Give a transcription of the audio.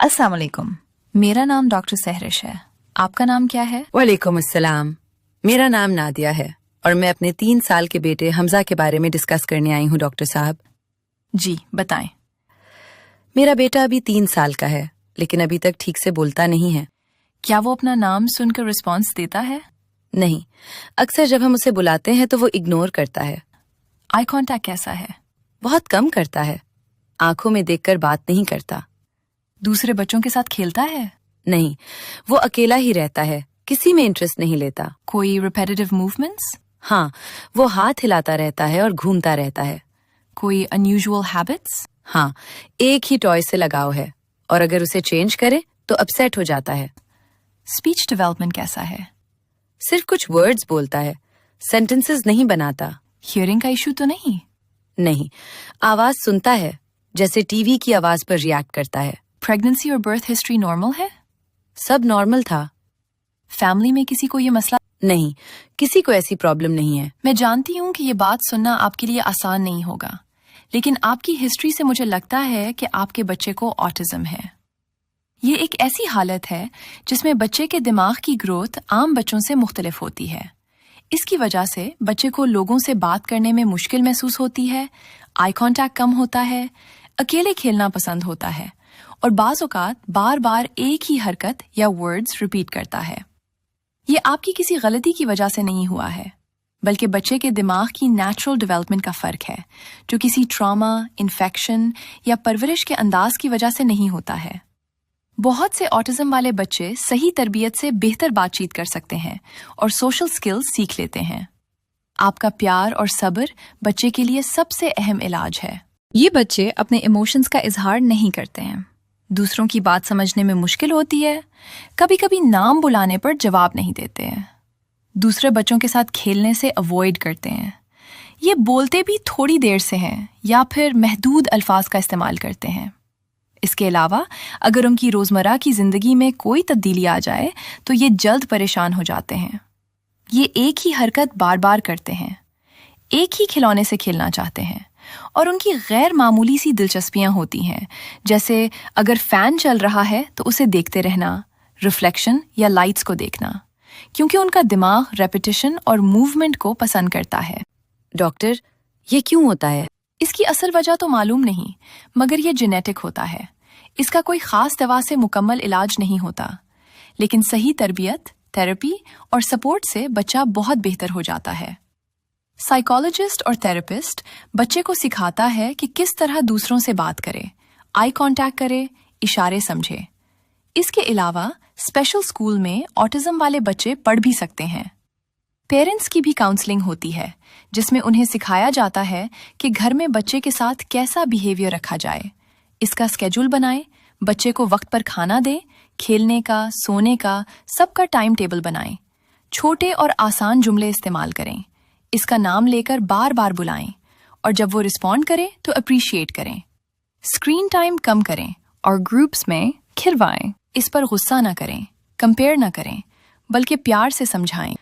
अस्सलाम वालेकुम, मेरा नाम डॉक्टर सहरिश है। आपका नाम क्या है? वालेकुम अस्सलाम, मेरा नाम नादिया है और मैं अपने 3 साल के बेटे हमजा के बारे में डिस्कस करने आई हूँ डॉक्टर साहब। जी बताएं। मेरा बेटा अभी 3 साल का है लेकिन अभी तक ठीक से बोलता नहीं है। क्या वो अपना नाम सुनकर रिस्पॉन्स देता है? नहीं, अक्सर जब हम उसे बुलाते हैं तो वो इग्नोर करता है। आई कांटेक्ट कैसा है? बहुत कम करता है, आंखों में देखकर बात नहीं करता। दूसरे बच्चों के साथ खेलता है? नहीं, वो अकेला ही रहता है, किसी में इंटरेस्ट नहीं लेता। कोई रिपेटिटिव मूवमेंट्स? हाँ, वो हाथ हिलाता रहता है और घूमता रहता है। कोई अनयूजुअल हैबिट्स? हाँ, एक ही टॉय से लगाव है और अगर उसे चेंज करे तो अपसेट हो जाता है। स्पीच डेवलपमेंट कैसा है? सिर्फ कुछ वर्ड्स बोलता है, सेंटेंसेस नहीं बनाता। हियरिंग का इशू तो नहीं? नहीं, आवाज सुनता है, जैसे टीवी की आवाज पर रिएक्ट करता है। प्रेगनेंसी और बर्थ हिस्ट्री नॉर्मल है? सब नॉर्मल था। फैमिली में किसी को ये मसला? नहीं, किसी को ऐसी प्रॉब्लम नहीं है। मैं जानती हूँ कि ये बात सुनना आपके लिए आसान नहीं होगा, लेकिन आपकी हिस्ट्री से मुझे लगता है कि आपके बच्चे को ऑटिज्म है। ये एक ऐसी हालत है जिसमें बच्चे के दिमाग की ग्रोथ आम बच्चों से मुख्तलिफ होती है। इसकी वजह से बच्चे को लोगों से बात करने में मुश्किल महसूस होती है, आई कांटेक्ट कम होता है, अकेले खेलना पसंद होता है और बाज़ औक़ात बार बार एक ही हरकत या वर्ड्स रिपीट करता है। ये आपकी किसी गलती की वजह से नहीं हुआ है, बल्कि बच्चे के दिमाग की नेचुरल डेवलपमेंट का फ़र्क है, जो किसी ट्रॉमा, इन्फेक्शन या परवरिश के अंदाज की वजह से नहीं होता है। बहुत से ऑटिज्म वाले बच्चे सही तरबियत से बेहतर बातचीत कर सकते हैं और सोशल स्किल्स सीख लेते हैं। आपका प्यार और सब्र बच्चे के लिए सबसे अहम इलाज है। ये बच्चे अपने इमोशंस का इजहार नहीं करते हैं, दूसरों की बात समझने में मुश्किल होती है, कभी कभी नाम बुलाने पर जवाब नहीं देते हैं, दूसरे बच्चों के साथ खेलने से अवॉइड करते हैं, ये बोलते भी थोड़ी देर से हैं या फिर महदूद अल्फाज का इस्तेमाल करते हैं। इसके अलावा अगर उनकी रोज़मर्रा की ज़िंदगी में कोई तब्दीली आ जाए तो ये जल्द परेशान हो जाते हैं। ये एक ही हरकत बार बार करते हैं, एक ही खिलौने से खेलना चाहते हैं और उनकी गैर मामूली सी दिलचस्पियां होती हैं, जैसे अगर फ़ैन चल रहा है तो उसे देखते रहना, रिफ्लेक्शन या लाइट्स को देखना, क्योंकि उनका दिमाग रेपिटिशन और मूवमेंट को पसंद करता है। डॉक्टर, ये क्यों होता है? इसकी असल वजह तो मालूम नहीं, मगर ये जेनेटिक होता है। इसका कोई ख़ास दवा से मुकम्मल इलाज नहीं होता, लेकिन सही तरबियत, थेरेपी और सपोर्ट से बच्चा बहुत बेहतर हो जाता है। साइकोलॉजिस्ट और थेरेपिस्ट बच्चे को सिखाता है कि किस तरह दूसरों से बात करे, आई कांटेक्ट करे, इशारे समझे। इसके अलावा स्पेशल स्कूल में ऑटिज्म वाले बच्चे पढ़ भी सकते हैं। पेरेंट्स की भी काउंसलिंग होती है, जिसमें उन्हें सिखाया जाता है कि घर में बच्चे के साथ कैसा बिहेवियर रखा जाए। इसका स्केड्यूल बनाएं, बच्चे को वक्त पर खाना दें, खेलने का, सोने का, सबका टाइम टेबल बनाएं। छोटे और आसान जुमले इस्तेमाल करें, इसका नाम लेकर बार बार बुलाएं और जब वो रिस्पॉन्ड करे तो अप्रिशिएट करें। स्क्रीन टाइम कम करें और ग्रुप्स में खिलवाएं। इस पर गुस्सा ना करें, कंपेयर ना करें, बल्कि प्यार से समझाएं।